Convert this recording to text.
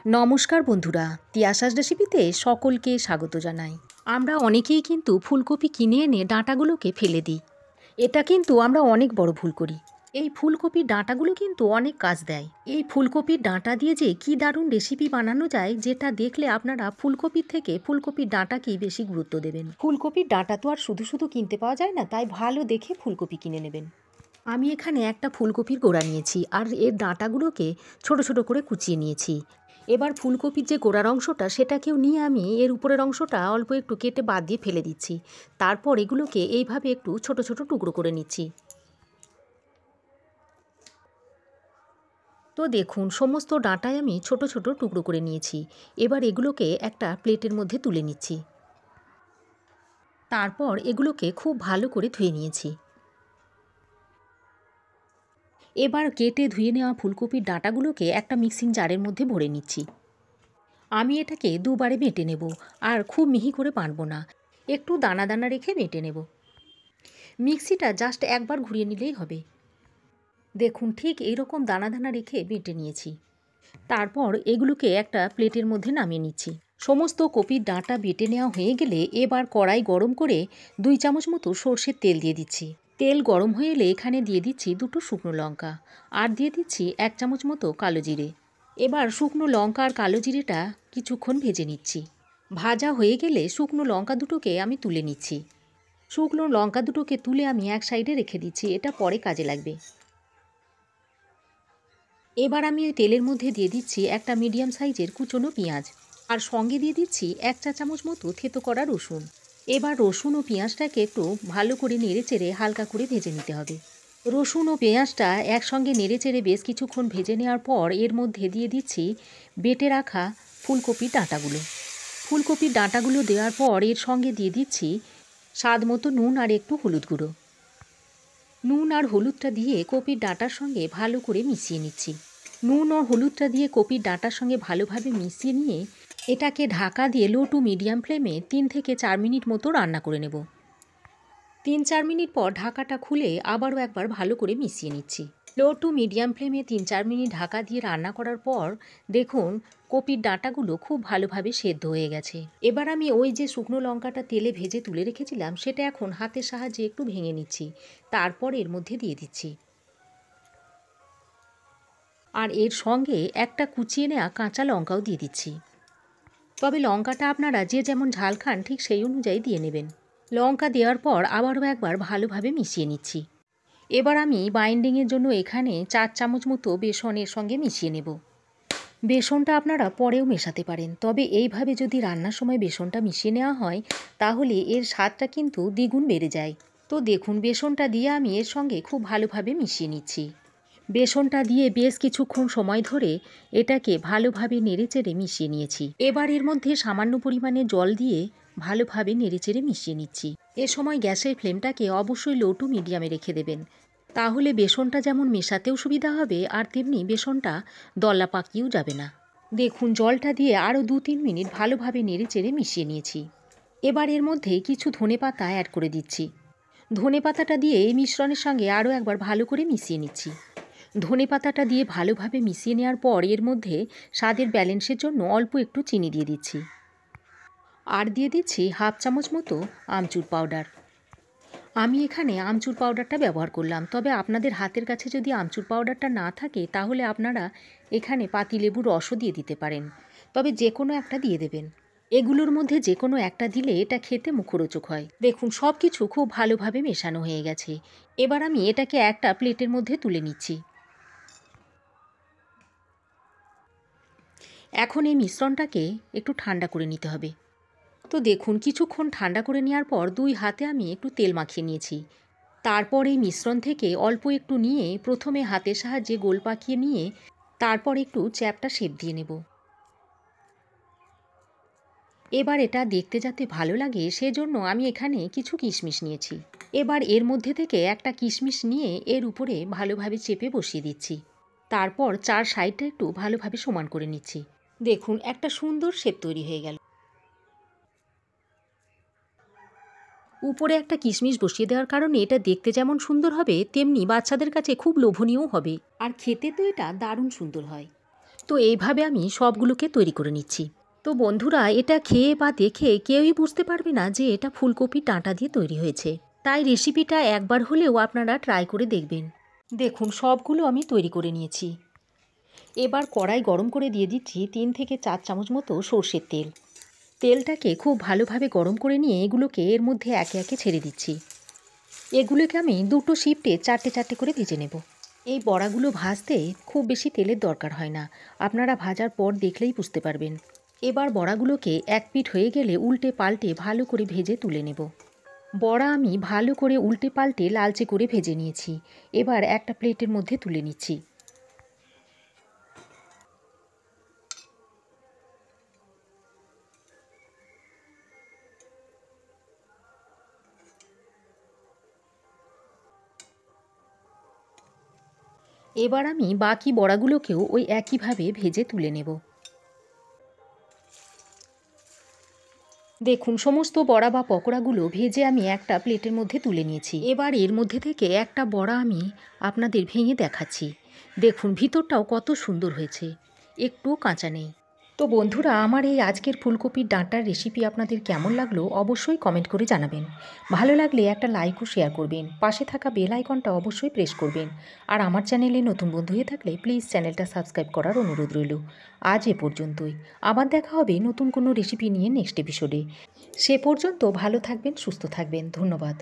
নমস্কার বন্ধুরা, তিয়াশাস রেসিপিতে সকলকে স্বাগত জানাই। আমরা অনেকেই কিন্তু ফুলকপি কিনে এনে ডাঁটাগুলোকে ফেলে দিই। এটা কিন্তু আমরা অনেক বড় ভুল করি। এই ফুলকপির ডাঁটাগুলো কিন্তু অনেক কাজ দেয়। এই ফুলকপির ডাঁটা দিয়ে যে কী দারুণ রেসিপি বানানো যায়, যেটা দেখলে আপনারা ফুলকপির থেকে ফুলকপির ডাঁটাকেই বেশি গুরুত্ব দেবেন। ফুলকপির ডাঁটা তো আর শুধু শুধু কিনতে পাওয়া যায় না, তাই ভালো দেখে ফুলকপি কিনে নেবেন। আমি এখানে একটা ফুলকপির গোড়া নিয়েছি আর এর ডাঁটাগুলোকে ছোট ছোট করে কুচিয়ে নিয়েছি। এবার ফুলকপির যে গোড়ার অংশটা সেটাকেও নিয়ে আমি এর উপরের অংশটা অল্প একটু কেটে বাদ দিয়ে ফেলে দিচ্ছি। তারপর এগুলোকে এইভাবে একটু ছোট ছোট টুকরো করে নিচ্ছি। তো দেখুন, সমস্ত ডাঁটাই আমি ছোট ছোট টুকরো করে নিয়েছি। এবার এগুলোকে একটা প্লেটের মধ্যে তুলে নিচ্ছি। তারপর এগুলোকে খুব ভালো করে ধুয়ে নিয়েছি। এবার কেটে ধুয়ে নেওয়া ফুলকপির ডাঁটাগুলোকে একটা মিক্সিং জারের মধ্যে ভরে নিচ্ছি। আমি এটাকে দুবারে বেটে নেব, আর খুব মিহি করে বাটবো না, একটু দানা দানা রেখে বেটে নেব। মিক্সিটা জাস্ট একবার ঘুরিয়ে নিলেই হবে। দেখুন, ঠিক এইরকম দানা দানা রেখে বেটে নিয়েছি। তারপর এগুলোকে একটা প্লেটের মধ্যে নামিয়ে নিচ্ছি। সমস্ত কপির ডাঁটা বেটে নেওয়া হয়ে গেলে এবার কড়াই গরম করে 2 চামচ মতো সর্ষের তেল দিয়ে দিচ্ছি। তেল গরম হয়ে এলে এখানে দিয়ে দিচ্ছি 2টো শুকনো লঙ্কা, আর দিয়ে দিচ্ছি 1 চামচ মতো কালো জিরে। এবার শুকনো লঙ্কা আর কালো জিরেটা কিছুক্ষণ ভেজে নিচ্ছি। ভাজা হয়ে গেলে শুকনো লঙ্কা দুটোকে আমি তুলে নিচ্ছি। শুকনো লঙ্কা দুটোকে তুলে আমি এক সাইডে রেখে দিচ্ছি, এটা পরে কাজে লাগবে। এবার আমি ওই তেলের মধ্যে দিয়ে দিচ্ছি একটা মিডিয়াম সাইজের কুচনো পেঁয়াজ, আর সঙ্গে দিয়ে দিচ্ছি 1 চা চামচ মতো থেতো করা রসুন। এবার রসুন ও পেঁয়াজটাকে একটু ভালো করে নেড়েচেড়ে হালকা করে ভেজে নিতে হবে। রসুন ও পেঁয়াজটা একসঙ্গে নেড়েচেড়ে বেশ কিছুক্ষণ ভেজে নেওয়ার পর এর মধ্যে দিয়ে দিচ্ছি বেটে রাখা ফুলকপির ডাঁটাগুলো। ফুলকপির ডাঁটাগুলো দেওয়ার পর এর সঙ্গে দিয়ে দিচ্ছি স্বাদ মতো নুন আর একটু হলুদ গুঁড়ো। নুন আর হলুদটা দিয়ে কপির ডাঁটার সঙ্গে ভালো করে মিশিয়ে নিচ্ছি। নুন ও হলুদটা দিয়ে কপির ডাঁটার সঙ্গে ভালোভাবে মিশিয়ে নিয়ে এটাকে ঢাকা দিয়ে লো টু মিডিয়াম ফ্লেমে 3 থেকে 4 মিনিট মতো রান্না করে নেব। 3-4 মিনিট পর ঢাকাটা খুলে আবারও একবার ভালো করে মিশিয়ে নিচ্ছি। লো টু মিডিয়াম ফ্লেমে 3-4 মিনিট ঢাকা দিয়ে রান্না করার পর দেখুন কপির ডাঁটাগুলো খুব ভালোভাবে সেদ্ধ হয়ে গেছে। এবার আমি ওই যে শুকনো লঙ্কাটা তেলে ভেজে তুলে রেখেছিলাম সেটা এখন হাতের সাহায্যে একটু ভেঙে নিচ্ছি। তারপর এর মধ্যে দিয়ে দিচ্ছি, আর এর সঙ্গে একটা কুচিয়ে নেওয়া কাঁচা লঙ্কাও দিয়ে দিচ্ছি। তবে লঙ্কাটা আপনারা যে যেমন ঝাল খান ঠিক সেই অনুযায়ী দিয়ে নেবেন। লঙ্কা দেওয়ার পর আবারও একবার ভালোভাবে মিশিয়ে নিচ্ছি। এবার আমি বাইন্ডিংয়ের জন্য এখানে 4 চামচ মতো বেসনের সঙ্গে মিশিয়ে নেব। বেসনটা আপনারা পরেও মেশাতে পারেন, তবে এইভাবে যদি রান্নার সময় বেসনটা মিশিয়ে নেওয়া হয় তাহলে এর স্বাদটা কিন্তু দ্বিগুণ বেড়ে যায়। তো দেখুন, বেসনটা দিয়ে আমি এর সঙ্গে খুব ভালোভাবে মিশিয়ে নিচ্ছি। বেসনটা দিয়ে বেশ কিছুক্ষণ সময় ধরে এটাকে ভালোভাবে নেড়েচেড়ে মিশিয়ে নিয়েছি। এবার এর মধ্যে সামান্য পরিমাণে জল দিয়ে ভালোভাবে নেড়েচেড়ে মিশিয়ে নিচ্ছি। এ সময় গ্যাসের ফ্লেমটাকে অবশ্যই লো টু মিডিয়ামে রেখে দেবেন, তাহলে বেসনটা যেমন মেশাতেও সুবিধা হবে আর তেমনি বেসনটা দলা পাকিয়েও যাবে না। দেখুন, জলটা দিয়ে আরও 2-3 মিনিট ভালোভাবে নেড়েচেড়ে মিশিয়ে নিয়েছি। এবার এর মধ্যে কিছু ধনেপাতা অ্যাড করে দিচ্ছি। ধনেপাতাটা দিয়ে এই মিশ্রণের সঙ্গে আরও একবার ভালো করে মিশিয়ে নিচ্ছি। ধনেপাতাটা দিয়ে ভালোভাবে মিশিয়ে নেওয়ার পর এর মধ্যে স্বাদের ব্যালেন্সের জন্য অল্প একটু চিনি দিয়ে দিচ্ছি, আর দিয়ে দিচ্ছি 1/2 চামচ মতো আমচুর পাউডার। আমি এখানে আমচুর পাউডারটা ব্যবহার করলাম, তবে আপনাদের হাতের কাছে যদি আমচুর পাউডারটা না থাকে তাহলে আপনারা এখানে পাতিলেবুর রসও দিয়ে দিতে পারেন, তবে যে কোনো একটা দিয়ে দেবেন। এগুলোর মধ্যে যে কোনো একটা দিলে এটা খেতে মুখরোচক হয়। দেখুন, সব কিছু খুব ভালোভাবে মেশানো হয়ে গেছে। এবার আমি এটাকে একটা প্লেটের মধ্যে তুলে নিচ্ছি। এখন এই মিশ্রণটাকে একটু ঠান্ডা করে নিতে হবে। তো দেখুন, কিছুক্ষণ ঠান্ডা করে নেওয়ার পর 2 হাতে আমি একটু তেল মাখিয়ে নিয়েছি। তারপর এই মিশ্রণ থেকে অল্প একটু নিয়ে প্রথমে হাতের সাহায্যে গোল পাকিয়ে নিয়ে তারপর একটু চ্যাপ্টা শেপ দিয়ে নেব। এবার এটা দেখতে যাতে ভালো লাগে সেজন্য আমি এখানে কিছু কিশমিশ নিয়েছি। এবার এর মধ্যে থেকে একটা কিশমিশ নিয়ে এর উপরে ভালোভাবে চেপে বসিয়ে দিচ্ছি। তারপর 4 সাইডটা একটু ভালোভাবে সমান করে নিচ্ছি। দেখুন, একটা সুন্দর শেপ তৈরি হয়ে গেল। উপরে একটা কিশমিশ বসিয়ে দেওয়ার কারণে এটা দেখতে যেমন সুন্দর হবে তেমনি বাচ্চাদের কাছে খুব লোভনীয়ও হবে, আর খেতে তো এটা দারুণ সুন্দর হয়। তো এইভাবে আমি সবগুলোকে তৈরি করে নিচ্ছি। তো বন্ধুরা, এটা খেয়ে বা দেখে কেউই বুঝতে পারবে না যে এটা ফুলকপির ডাঁটা দিয়ে তৈরি হয়েছে। তাই রেসিপিটা একবার হলেও আপনারা ট্রাই করে দেখবেন। দেখুন, সবগুলো আমি তৈরি করে নিয়েছি। এবার কড়াই গরম করে দিয়ে দিচ্ছি 3 থেকে 4 চামচ মতো সর্ষের তেল। তেলটাকে খুব ভালোভাবে গরম করে নিয়ে এগুলোকে এর মধ্যে একে একে ছেড়ে দিচ্ছি। এগুলোকে আমি দুটো শিফটে 4টে করে ভেজে নেব। এই বড়াগুলো ভাজতে খুব বেশি তেলের দরকার হয় না, আপনারা ভাজার পর দেখলেই বুঝতে পারবেন। এবার বড়াগুলোকে এক পিঠ হয়ে গেলে উল্টে পাল্টে ভালো করে ভেজে তুলে নেব। বড়া আমি ভালো করে উল্টে পাল্টে লালচে করে ভেজে নিয়েছি। এবার একটা প্লেটের মধ্যে তুলে নিচ্ছি। এবার আমি বাকি বড়াগুলোকেও ওই একইভাবে ভেজে তুলে নেব। দেখুন, সমস্ত বড়া বা পকোড়াগুলো ভেজে আমি একটা প্লেটের মধ্যে তুলে নিয়েছি। এবার এর মধ্যে থেকে একটা বড়া আমি আপনাদের ভেঙে দেখাচ্ছি। দেখুন, ভিতরটাও কত সুন্দর হয়েছে, একটুও কাঁচা নেই। তো বন্ধুরা, আমার এই আজকের ফুলকপির ডাঁটার রেসিপি আপনাদের কেমন লাগলো অবশ্যই কমেন্ট করে জানাবেন। ভালো লাগলে একটা লাইক ও শেয়ার করবেন। পাশে থাকা বেল আইকনটা অবশ্যই প্রেস করবেন। আর আমার চ্যানেলে নতুন বন্ধু হয়ে থাকলে প্লিজ চ্যানেলটা সাবস্ক্রাইব করার অনুরোধ রইল। আজ এ পর্যন্তই। আবার দেখা হবে নতুন কোনো রেসিপি নিয়ে নেক্সট এপিসোডে। সে পর্যন্ত ভালো থাকবেন, সুস্থ থাকবেন। ধন্যবাদ।